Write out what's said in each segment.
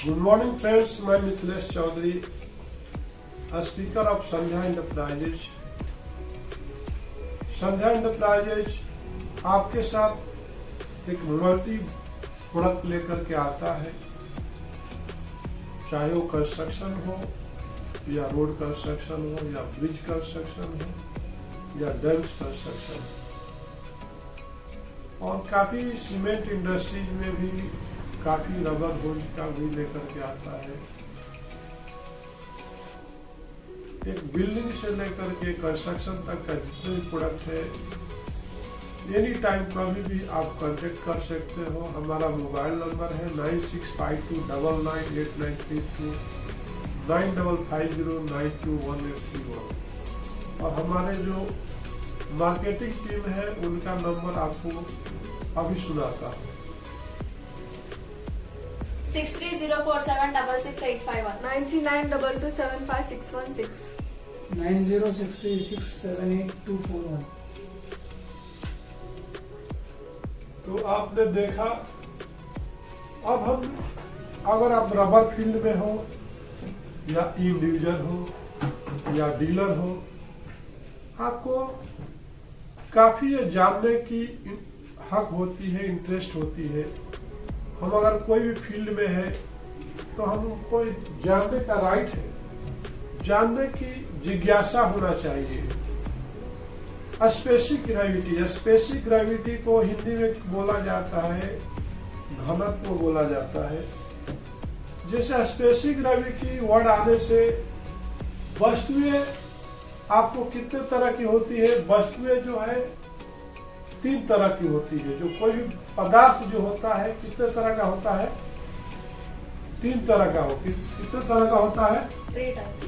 Good morning friends, मैं Mithilesh Chaudhary, speaker of Sandhya Enterprises. Sandhya Enterprises आपके साथ एक मल्टी प्रोडक्ट लेकर के आता है, चाहे वो कंस्ट्रक्शन हो या रोड कंस्ट्रक्शन हो या ब्रिज कंस्ट्रक्शन हो या डैम्स कंस्ट्रक्शन हो। और काफ़ी सीमेंट इंडस्ट्रीज में भी काफ़ी रबर होज का भी लेकर के आता है। एक बिल्डिंग से लेकर के कंस्ट्रक्शन तक का जितने भी प्रोडक्ट है, एनी टाइम कभी भी आप कांटेक्ट कर सकते हो। हमारा मोबाइल नंबर है 9652998932 9550921831। और हमारे जो मार्केटिंग टीम है उनका नंबर आपको अभी सुनाता हूँ। 6304766851 9922755616 9063678241। तो आपने देखा, अब हम अगर आप रबर फील्ड में हो या इंडिविजुअल हो या डीलर हो, आपको काफी ये जानने की हक होती है, इंटरेस्ट होती है। हम अगर कोई भी फील्ड में है तो हमको जानने का राइट है, जानने की जिज्ञासा होना चाहिए। स्पेसिफिक ग्रेविटी, स्पेसिफिक ग्रेविटी को हिंदी में बोला जाता है घनत्व बोला जाता है। जैसे स्पेसिफिक ग्रेविटी वर्ड आने से वस्तुएं आपको कितने तरह की होती है? वस्तुएं जो है 3 तरह की होती है। जो कोई भी पदार्थ जो होता है कितने तरह का होता है? 3 तरह का हो। कितने तरह का होता है? 3 टाइप्स।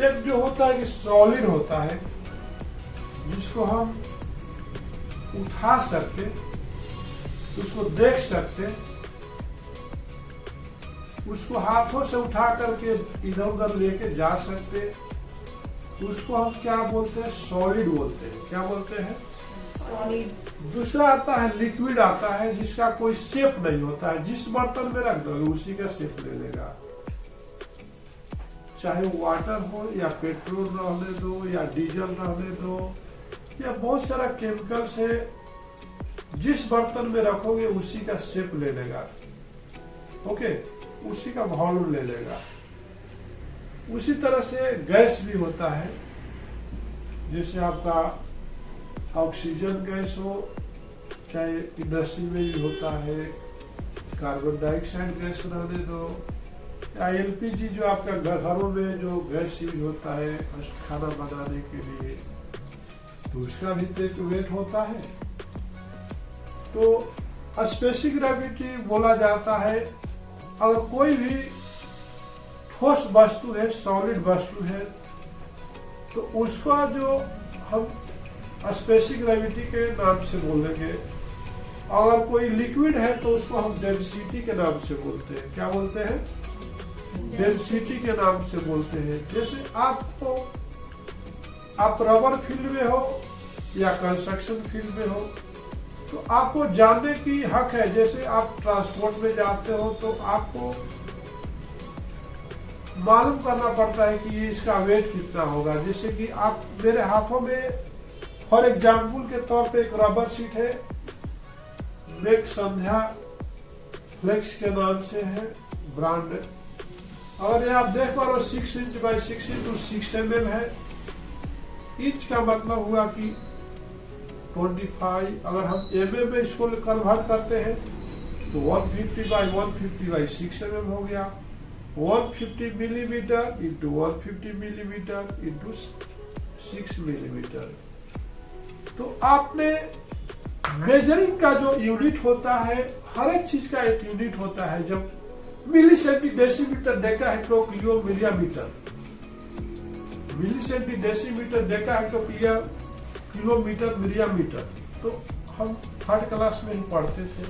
एक जो होता है कि सॉलिड होता है, जिसको हम उठा सकते, उसको देख सकते, उसको हाथों से उठा करके इधर उधर लेके जा सकते, उसको हम क्या बोलते हैं? सॉलिड बोलते हैं। क्या बोलते हैं? सॉलिड। दूसरा आता है लिक्विड आता है, जिसका कोई शेप नहीं होता है। जिस बर्तन में रख दोगे उसी का शेप ले लेगा, चाहे वाटर हो या पेट्रोल रहने दो या डीजल रहने दो या बहुत सारा केमिकल्स है। जिस बर्तन में रखोगे उसी का शेप ले लेगा, ओके, उसी का वॉल्यूम ले लेगा। उसी तरह से गैस भी होता है, जैसे आपका ऑक्सीजन गैस हो, चाहे इंडस्ट्री में भी होता है, कार्बन डाइऑक्साइड गैस रहने दो, या एलपीजी जो आपका घरों में जो गैस यूज होता है खाना बनाने के लिए, तो उसका भी तो एक वेट होता है। तो स्पेसिफिक ग्रेविटी बोला जाता है अगर कोई भी ठोस वस्तु है, सॉलिड वस्तु है, तो उसका जो हम स्पेसिफिक ग्रेविटी के नाम से बोलेंगे। अगर कोई लिक्विड है तो उसको हम डेंसिटी के नाम से बोलते हैं। क्या बोलते हैं? डेंसिटी के नाम से बोलते हैं। जैसे आप रबर फील्ड में हो या कंस्ट्रक्शन फील्ड में हो, तो आपको जानने की हक है। जैसे आप ट्रांसपोर्ट में जाते हो तो आपको मालूम करना पड़ता है कि ये इसका वेट कितना होगा। जैसे कि आप मेरे हाथों में फॉर एग्जाम्पल के तौर पे एक रबर शीट है, मेक संध्या फ्लेक्स के नाम से है ब्रांड। और ये आप देख पा रहे हो 6 इंच बाई 6 इंटू 6 mm है। इंच का मतलब हुआ कि 25। अगर हम mm में इसको कन्वर्ट करते हैं तो 150 बाई 150 बाई 6 mm हो गया। 150 millimetre into 150 millimetre into 6 millimetre. तो आपने मेजरिंग का जो यूनिट होता है, हर एक चीज का एक यूनिट होता है। जब milli centi decimetre deca hecto kilo millimetre, milli centi decimetre deca hecto kilometre millimetre, तो हम 3rd क्लास में ही पढ़ते थे।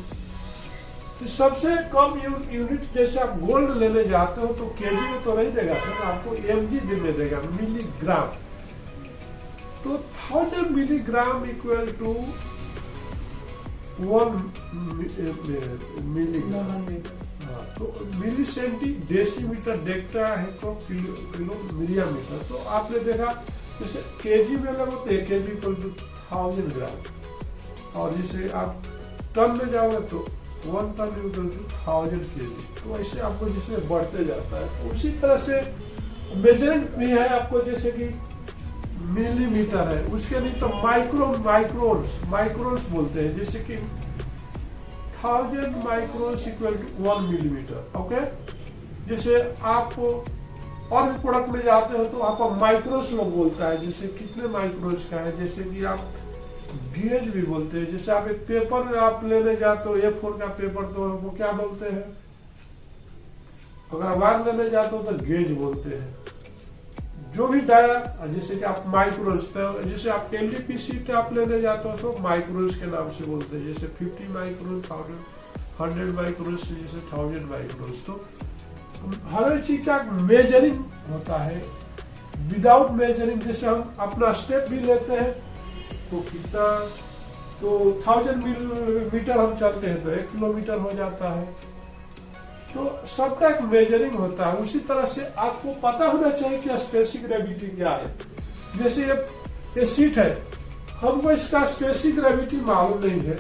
तो सबसे कम यूनिट, जैसे आप गोल्ड लेने जाते हो तो केजी में तो नहीं देगा सर, आपको mg में देगा, मिलीग्राम। तो 1000 मिलीग्राम इक्वल टू 1 मिलीग्राम। हाँ, तो मिली सेंटी डेसीमीटर डेक्टा है तो किलो मिलिया मीटर। तो आपने देखा जैसे केजी में लगाते हैं, केजी इक्वल टू 1000 ग्राम, और जैसे आप टन में जाओगे तो 1 टन इक्वल टू 1000 केजी। तो ऐसे आपको जिसमें बढ़ते जाता है। तो उसी तरह से मेजरिंग भी है आपको, जैसे कि मिलीमीटर है, उसके नहीं तो माइक्रोन्स बोलते हैं, जैसे कि 1000 microns equal to 1 millimetre. Okay, जैसे आप और भी प्रोडक्ट में जाते हो तो आपको माइक्रोन्स लोग बोलता है, जैसे कितने माइक्रोन्स का है, जैसे कि आप गेज भी बोलते हैं। जैसे आप एक पेपर आप लेने जाते हो, A4 का पेपर, तो वो क्या बोलते हैं, अगर वायर लेने जाते हो तो गेज बोलते हैं। जो भी डाया, जैसे कि आप माइक्रोन्स, तो जैसे आप LDP शीट आप लेने जाते हो तो माइक्रोन्स के नाम से बोलते हैं, जैसे 50 माइक्रोन, 100 माइक्रोन्स, जैसे 1000 माइक्रोन्स। तो हर एक चीज का मेजरिंग होता है। विदाउट मेजरिंग, जैसे हम अपना स्टेप भी लेते हैं तो कितना, तो 1000 मीटर हम चलते हैं तो 1 किलोमीटर हो जाता है। तो सबका एक मेजरिंग होता है। उसी तरह से आपको पता होना चाहिए कि स्पेसिफिक ग्रेविटी क्या है। जैसे ये सीट है, हमको इसका स्पेसिफिक ग्रेविटी मालूम नहीं है,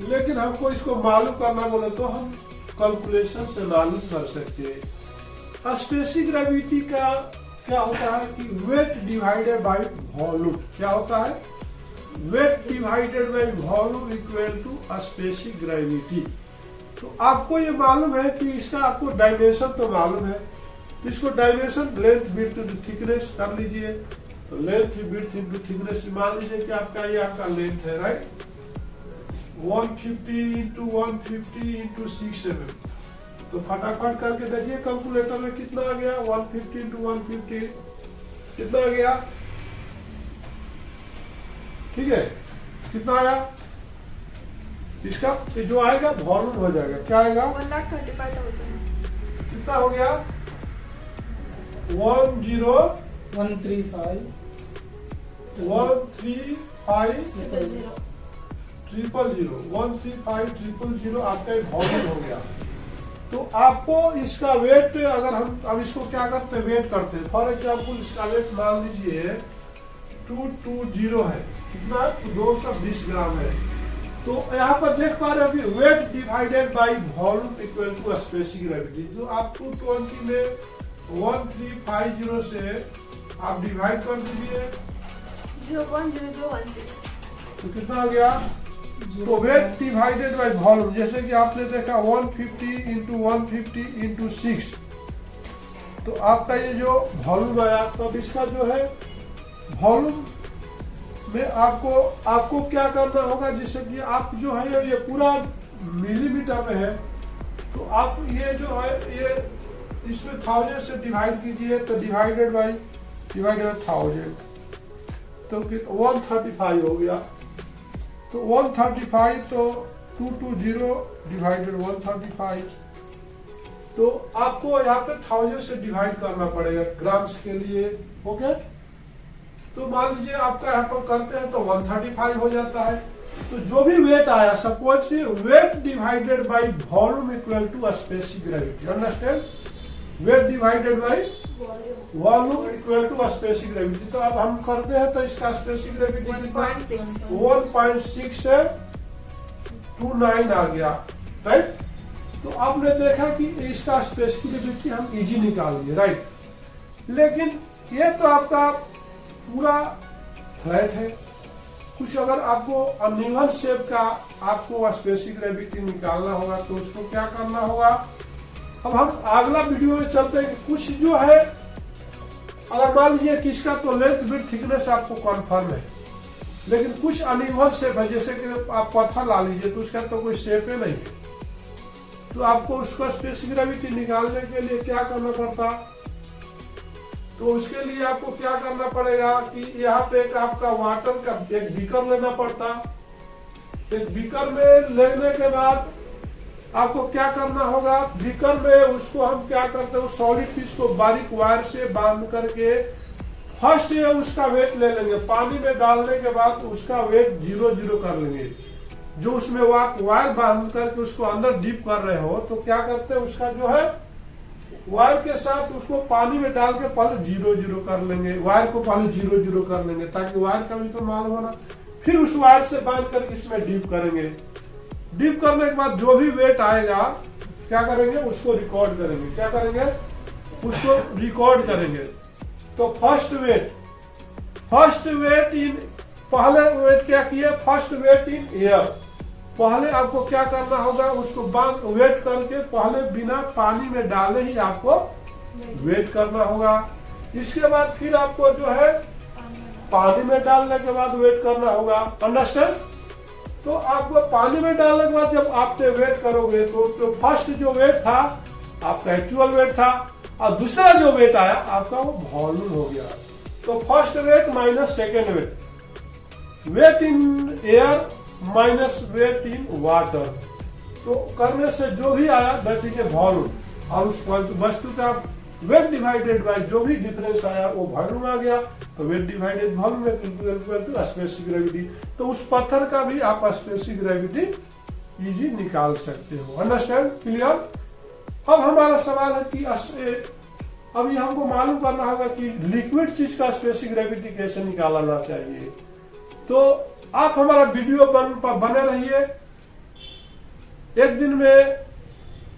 लेकिन हमको इसको मालूम करना बोले तो हम कैलकुलेशन से मालूम कर सकते हैं। स्पेसिफिक ग्रेविटी का क्या होता है कि वेट डिवाइडेड बाय वॉल्यूम। क्या होता है, weight divided by volume equal to specific gravity. तो आपको ये मालूम है कि इसका आपको डायमेंशन तो मालूम है, तो इसको dimension length width into thickness कर लीजिए। तो लेंथ विड्थ इंटू थिकनेस, मान लीजिए कि आपका ये आपका लेंथ है, राइट, 150 इंटू 150 इंटू 6 mm। तो फटाफट करके देखिए कैलकुलेटर में कितना आ गया, 150 इंटू 150 कितना आ गया, ठीक है, कितना आया, इसका जो आएगा वॉल्यूम हो जाएगा, क्या आएगा, 1,35,000। कितना हो गया, 1,0,135 135,000 आपका वॉल्यूम हो गया। तो आपको इसका वेट, अगर हम अब इसको क्या करते हैं, वेट करते हैं। फॉर एग्जाम्पल इसका वेट मान लीजिए 220 है, कितना, 220 ग्राम है। तो यहाँ पर देख पा रहे हो weight divided by volume equal to specific gravity. जो आप 220 में 1350 से आप डिवाइड कर दीजिए, 0.0016। तो कितना आ गया, तो वेट डिवाइडेड बाय वॉल्यूम, जैसे कि आपने देखा 150 इंटू 150 इंटू 6, तो आपका ये जो वॉल्यूम आया, तो अब इसका जो है वॉल्यूम में आपको क्या करना होगा, जैसे कि आप जो है ये पूरा मिलीमीटर में है, तो आप ये जो है ये इसमें 1000 से डिवाइड कीजिए, तो डिवाइडेड बाय 1000, तो 135 हो गया। तो 135, तो 220 डिवाइडेड 135, तो आपको यहाँ पे 1000 से डिवाइड करना पड़ेगा ग्राम्स के लिए। ओके, तो मान लीजिए आपका यहाँ पर करते हैं तो 135 हो जाता है। तो जो भी वेट आया, suppose weight divided by volume equal to specific gravity, understand, weight divided by volume equal to specific gravity. तो अब हम करते हैं तो इसका स्पेसिफिक ग्रेविटी 1.6 से 29 आ गया, राइट। तो आपने देखा कि इसका स्पेसिफिक ग्रेविटी हम इजी निकाल लिए, राइट। लेकिन ये तो आपका पूरा फ्लैट है, कुछ अगर आपको अनइवन शेप का आपको स्पेसिफिक ग्रेविटी निकालना होगा तो उसको क्या करना होगा। अब हम अगला वीडियो में चलते हैं कि कुछ जो है, अगर मान लीजिए कि इसका तो लेंथ विड्थ थिकनेस आपको कन्फर्म है, लेकिन कुछ अनइवन शेप है, जैसे कि आप पत्थर ला लीजिए तो उसका तो कोई शेप ही नहीं है, तो आपको उसका स्पेसिफिक ग्रेविटी निकालने के लिए क्या करना पड़ता। तो उसके लिए आपको क्या करना पड़ेगा कि यहाँ पे एक आपका वाटर का एक बीकर लेना पड़ता। एक बीकर में लेने के बाद आपको क्या करना होगा, बीकर में उसको हम क्या करते हैं, सॉलिड पीस को बारीक वायर से बांध करके फर्स्ट ये उसका वेट ले लेंगे, पानी में डालने के बाद उसका वेट 0 कर लेंगे। जो उसमें वायर बांध करके उसको अंदर डीप कर रहे हो, तो क्या करते हैं उसका जो है वायर के साथ उसको पानी में डाल के पहले 0-0 कर लेंगे, वायर को पहले 0-0 कर लेंगे ताकि वायर का भी तो मालूम होना। फिर उस वायर से बांध करके इसमें डीप करेंगे। डीप करने के बाद जो भी वेट आएगा क्या करेंगे, उसको रिकॉर्ड करेंगे। क्या करेंगे, उसको रिकॉर्ड करेंगे। तो फर्स्ट वेट इन, पहले वेट क्या किए, फर्स्ट वेट इन एयर। पहले आपको क्या करना होगा, उसको वेट करके पहले बिना पानी में डाले ही आपको वेट करना होगा। इसके बाद फिर आपको जो है पानी में डालने के बाद वेट करना होगा। अंडरस्टैंड? तो आपको पानी में डालने के बाद जब आपने वेट करोगे तो फर्स्ट जो वेट था आपका एक्चुअल वेट था, और दूसरा जो वेट आया आपका वो वॉल्यूम हो गया। तो first weight minus second weight, weight in air minus weight in water, तो करने से जो भी आया दैट इज ए वॉल्यूम। और उस वस्तु का वेट डिवाइडेड बाय जो भी डिफरेंस आया वो वॉल्यूम आ गया। तो weight divided volume equal to specific gravity. तो उस पत्थर का भी आप स्पेसिफिक ग्रेविटी इजी निकाल सकते हो। अंडरस्टैंड? क्लियर? अब हमारा सवाल है कि अभी हमको मालूम करना होगा कि लिक्विड चीज का स्पेसिफिक ग्रेविटी कैसे निकालना चाहिए। तो आप हमारा वीडियो बने रहिए। एक दिन में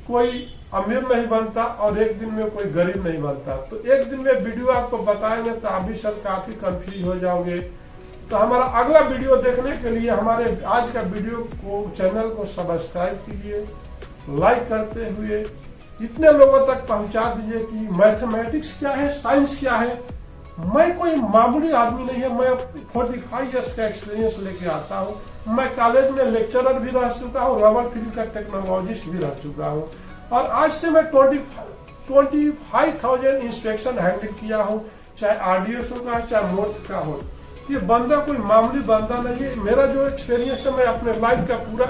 कोई अमीर नहीं बनता और एक दिन में कोई गरीब नहीं बनता। तो एक दिन में वीडियो आपको बताएंगे तो आप भी सब काफी कंफ्यूज हो जाओगे। तो हमारा अगला वीडियो देखने के लिए हमारे आज का वीडियो को, चैनल को सब्सक्राइब कीजिए, लाइक करते हुए इतने लोगों तक पहुंचा दीजिए कि मैथमेटिक्स क्या है, साइंस क्या है। मैं कोई मामूली आदमी नहीं है, मैं 45 इयर्स का एक्सपीरियंस लेके आता हूँ। मैं कॉलेज में लेक्चरर भी रह चुका हूँ, रबर फील्ड का टेक्नोलॉजिस्ट भी रह चुका हूँ, और आज से मैं 25,000 इंस्पेक्शन हैंडल किया हूँ, चाहे आरडीएसओ का है चाहे मोर्थ का हो। ये बंदा कोई मामूली बंदा नहीं है। मेरा जो एक्सपीरियंस है मैं अपने लाइफ का पूरा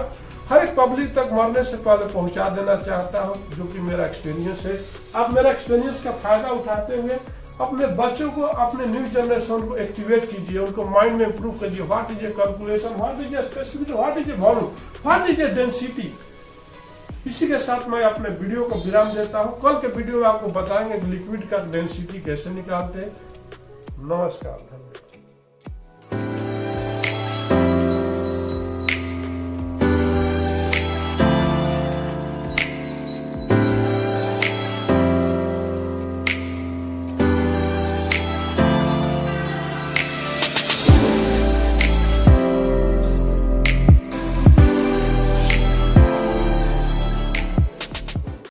हर एक पब्लिक तक मरने से पहले पहुंचा देना चाहता हूं, जो कि मेरा एक्सपीरियंस है। आप मेरा एक्सपीरियंस का फायदा उठाते हुए अपने बच्चों को, अपने न्यू जनरेशन को एक्टिवेट कीजिए, उनको माइंड में इंप्रूव कीजिए। What is a calculation, what is a specific, what is a volume, what is a density. इसी के साथ मैं अपने वीडियो को विराम देता हूं। कल के वीडियो में आपको बताएंगे कि लिक्विड का डेंसिटी कैसे निकालते हैं। नमस्कार।